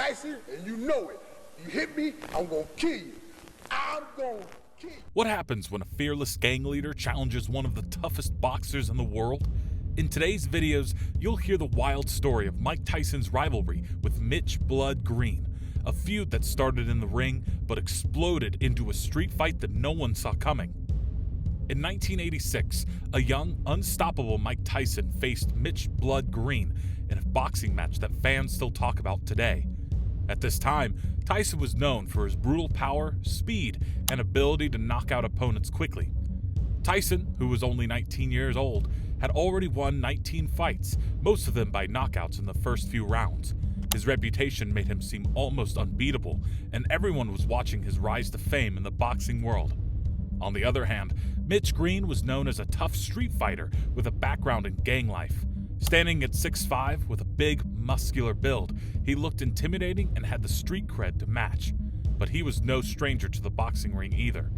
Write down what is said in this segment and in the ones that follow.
Tyson, and you know it. You hit me, I'm gonna kill you. I'm gonna kill you. What happens when a fearless gang leader challenges one of the toughest boxers in the world? In today's videos, you'll hear the wild story of Mike Tyson's rivalry with Mitch "Blood" Green, a feud that started in the ring but exploded into a street fight that no one saw coming. In 1986, a young, unstoppable Mike Tyson faced Mitch "Blood" Green in a boxing match that fans still talk about today. At this time, Tyson was known for his brutal power, speed, and ability to knock out opponents quickly. Tyson, who was only 19 years old, had already won 19 fights, most of them by knockouts in the first few rounds. His reputation made him seem almost unbeatable, and everyone was watching his rise to fame in the boxing world. On the other hand, Mitch Green was known as a tough street fighter with a background in gang life. Standing at 6'5" with a big, muscular build, he looked intimidating and had the street cred to match. But he was no stranger to the boxing ring either.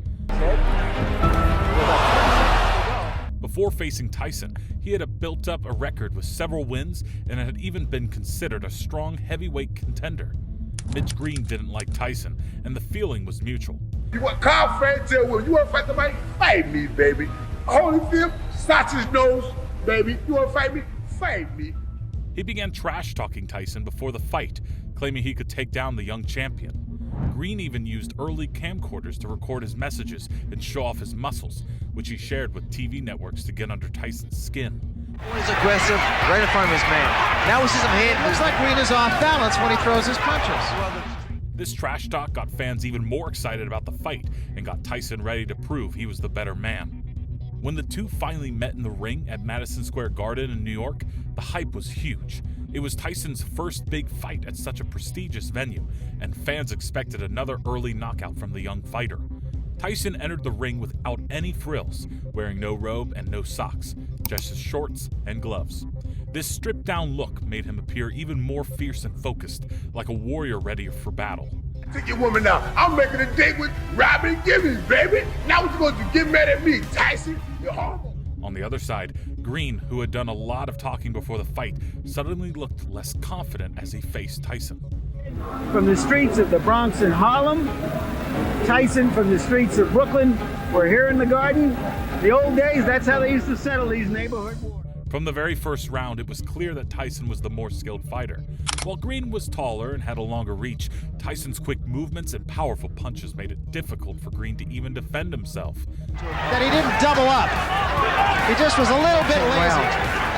Before facing Tyson, he had built up a record with several wins and had even been considered a strong heavyweight contender. Mitch Green didn't like Tyson, and the feeling was mutual. You want Carl Fred tell Will, you want to fight somebody? Fight me, baby. Holyfield, sausage nose, baby. You want to fight me? Fight me. He began trash-talking Tyson before the fight, claiming he could take down the young champion. Green even used early camcorders to record his messages and show off his muscles, which he shared with TV networks to get under Tyson's skin. He's aggressive, right in front of his man. Now we see some hand. Looks like Green is off balance when he throws his punches. This trash talk got fans even more excited about the fight and got Tyson ready to prove he was the better man. When the two finally met in the ring at Madison Square Garden in New York, the hype was huge. It was Tyson's first big fight at such a prestigious venue, and fans expected another early knockout from the young fighter. Tyson entered the ring without any frills, wearing no robe and no socks, just his shorts and gloves. This stripped-down look made him appear even more fierce and focused, like a warrior ready for battle. Take your woman now. I'm making a date with Robin Givens, baby. Now what you going to do? Get mad at me, Tyson? You're horrible. On the other side, Green, who had done a lot of talking before the fight, suddenly looked less confident as he faced Tyson. From the streets of the Bronx and Harlem, Tyson from the streets of Brooklyn. We're here in the Garden. The old days, that's how they used to settle these neighborhood wars. From the very first round, it was clear that Tyson was the more skilled fighter. While Green was taller and had a longer reach, Tyson's quick movements and powerful punches made it difficult for Green to even defend himself. That he didn't double up. He just was a little bit lazy.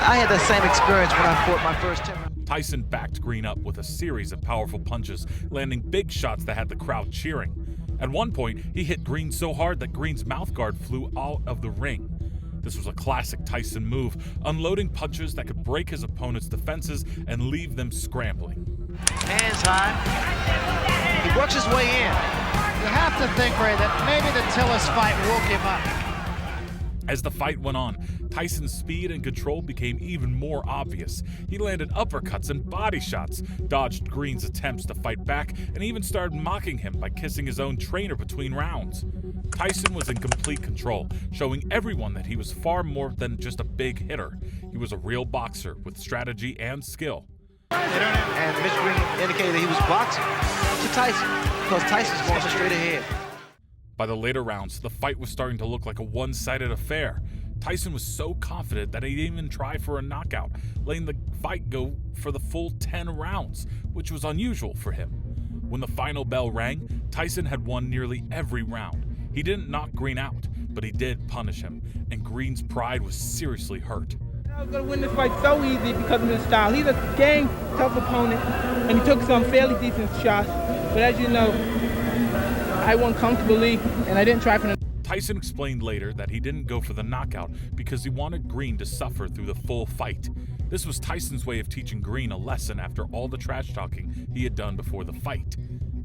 I had the same experience when I fought my first 10 rounds. Tyson backed Green up with a series of powerful punches, landing big shots that had the crowd cheering. At one point, he hit Green so hard that Green's mouthguard flew out of the ring. This was a classic Tyson move, unloading punches that could break his opponent's defenses and leave them scrambling. Hands high. He works his way in. You have to think, Ray, that maybe the Tillis fight woke him up. As the fight went on, Tyson's speed and control became even more obvious. He landed uppercuts and body shots, dodged Green's attempts to fight back, and even started mocking him by kissing his own trainer between rounds. Tyson was in complete control, showing everyone that he was far more than just a big hitter. He was a real boxer with strategy and skill. And Mitch Green indicated that he was boxing to Tyson because Tyson's going straight ahead. By the later rounds, the fight was starting to look like a one-sided affair. Tyson was so confident that he didn't even try for a knockout, letting the fight go for the full 10 rounds, which was unusual for him. When the final bell rang, Tyson had won nearly every round. He didn't knock Green out, but he did punish him, and Green's pride was seriously hurt. I was going to win this fight so easy because of his style. He's a gang tough opponent, and he took some fairly decent shots. But as you know, I won comfortably, and I didn't try for the... Tyson explained later that he didn't go for the knockout because he wanted Green to suffer through the full fight. This was Tyson's way of teaching Green a lesson after all the trash talking he had done before the fight.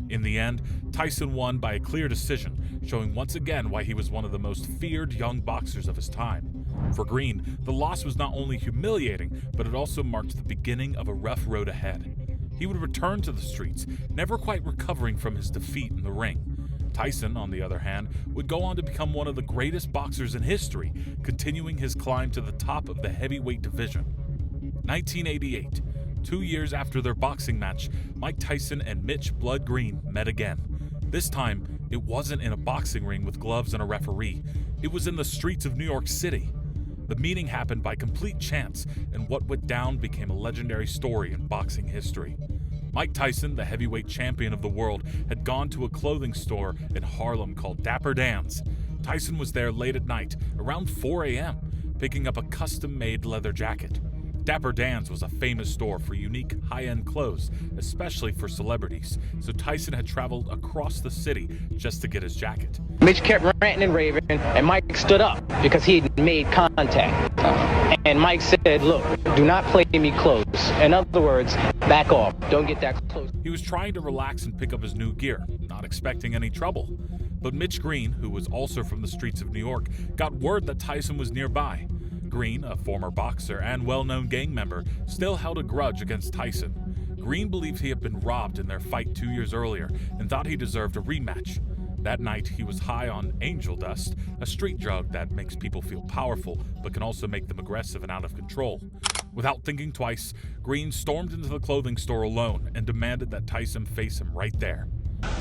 In the end, Tyson won by a clear decision, showing once again why he was one of the most feared young boxers of his time. For Green, the loss was not only humiliating, but it also marked the beginning of a rough road ahead. He would return to the streets, never quite recovering from his defeat in the ring. Tyson, on the other hand, would go on to become one of the greatest boxers in history, continuing his climb to the top of the heavyweight division. 1988. 2 years after their boxing match, Mike Tyson and Mitch "Blood" Green met again. This time, it wasn't in a boxing ring with gloves and a referee. It was in the streets of New York City. The meeting happened by complete chance, and what went down became a legendary story in boxing history. Mike Tyson, the heavyweight champion of the world, had gone to a clothing store in Harlem called Dapper Dan's. Tyson was there late at night, around 4 a.m., picking up a custom-made leather jacket. Dapper Dan's was a famous store for unique, high-end clothes, especially for celebrities, so Tyson had traveled across the city just to get his jacket. Mitch kept ranting and raving, and Mike stood up because he had made contact. And Mike said, "Look, do not play me close. In other words, back off. Don't get that close." He was trying to relax and pick up his new gear, not expecting any trouble. But Mitch Green, who was also from the streets of New York, got word that Tyson was nearby. Green, a former boxer and well-known gang member, still held a grudge against Tyson. Green believed he had been robbed in their fight 2 years earlier and thought he deserved a rematch. That night, he was high on angel dust, a street drug that makes people feel powerful but can also make them aggressive and out of control. Without thinking twice, Green stormed into the clothing store alone and demanded that Tyson face him right there.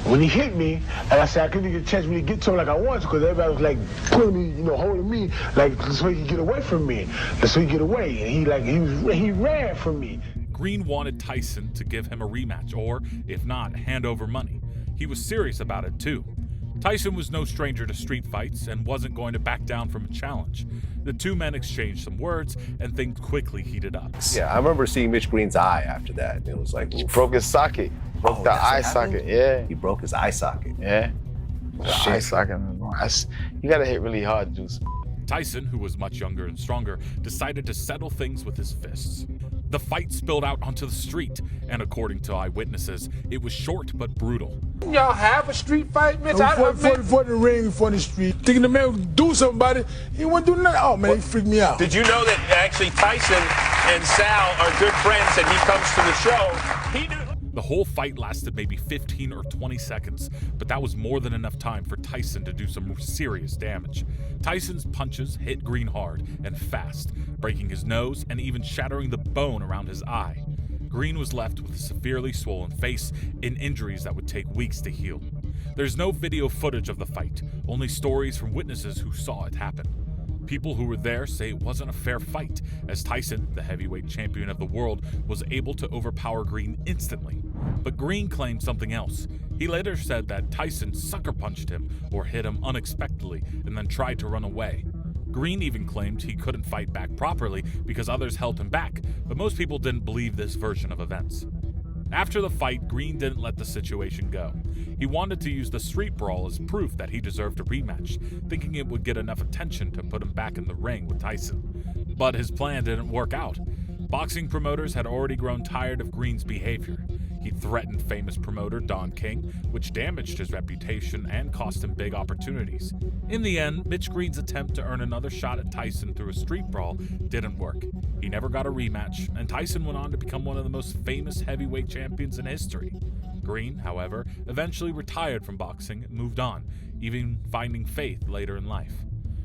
When he hit me, and I said I couldn't get a chance to get to him like I wanted to, because everybody was like pulling me, holding me, like so he could get away from me, so he could get away, and he ran from me. Green wanted Tyson to give him a rematch, or if not, hand over money. He was serious about it too. Tyson was no stranger to street fights and wasn't going to back down from a challenge. The two men exchanged some words, and things quickly heated up. Yeah, I remember seeing Mitch Green's eye after that. It was like, he broke his socket. Broke the eye socket, yeah. He broke his eye socket. Yeah. The eye socket. You gotta hit really hard to do something. Tyson, who was much younger and stronger, decided to settle things with his fists. The fight spilled out onto the street, and according to eyewitnesses, it was short but brutal. Y'all have a street fight, Mitch? For the ring, for the street. Thinking the man would do something about it, he wouldn't do nothing. Oh, man, he freaked me out. Did you know that actually Tyson and Sal are good friends and he comes to the show? He knew. The whole fight lasted maybe 15 or 20 seconds, but that was more than enough time for Tyson to do some serious damage. Tyson's punches hit Green hard and fast, breaking his nose and even shattering the bone around his eye. Green was left with a severely swollen face and injuries that would take weeks to heal. There's no video footage of the fight, only stories from witnesses who saw it happen. People who were there say it wasn't a fair fight, as Tyson, the heavyweight champion of the world, was able to overpower Green instantly. But Green claimed something else. He later said that Tyson sucker punched him or hit him unexpectedly and then tried to run away. Green even claimed he couldn't fight back properly because others held him back, but most people didn't believe this version of events. After the fight, Green didn't let the situation go. He wanted to use the street brawl as proof that he deserved a rematch, thinking it would get enough attention to put him back in the ring with Tyson. But his plan didn't work out. Boxing promoters had already grown tired of Green's behavior. He threatened famous promoter Don King, which damaged his reputation and cost him big opportunities. In the end, Mitch Green's attempt to earn another shot at Tyson through a street brawl didn't work. He never got a rematch, and Tyson went on to become one of the most famous heavyweight champions in history. Green, however, eventually retired from boxing and moved on, even finding faith later in life.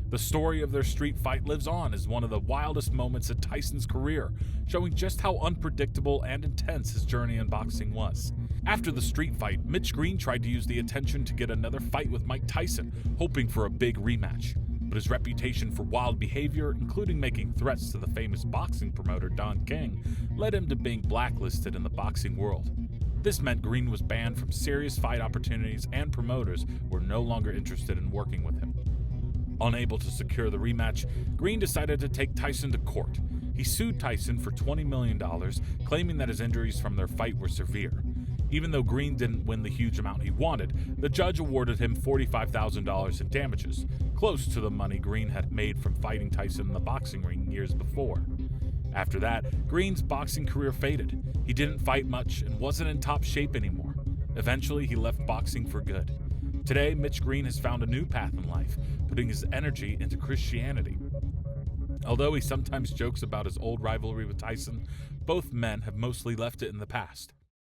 The story of their street fight lives on as one of the wildest moments in Tyson's career, showing just how unpredictable and intense his journey in boxing was. After the street fight, Mitch Green tried to use the attention to get another fight with Mike Tyson, hoping for a big rematch. But his reputation for wild behavior, including making threats to the famous boxing promoter Don King, led him to being blacklisted in the boxing world. This meant Green was banned from serious fight opportunities, and promoters were no longer interested in working with him. Unable to secure the rematch, Green decided to take Tyson to court. He sued Tyson for $20 million, claiming that his injuries from their fight were severe. Even though Green didn't win the huge amount he wanted, the judge awarded him $45,000 in damages, close to the money Green had made from fighting Tyson in the boxing ring years before. After that, Green's boxing career faded. He didn't fight much and wasn't in top shape anymore. Eventually, he left boxing for good. Today, Mitch Green has found a new path in life, putting his energy into Christianity. Although he sometimes jokes about his old rivalry with Tyson, both men have mostly left it in the past.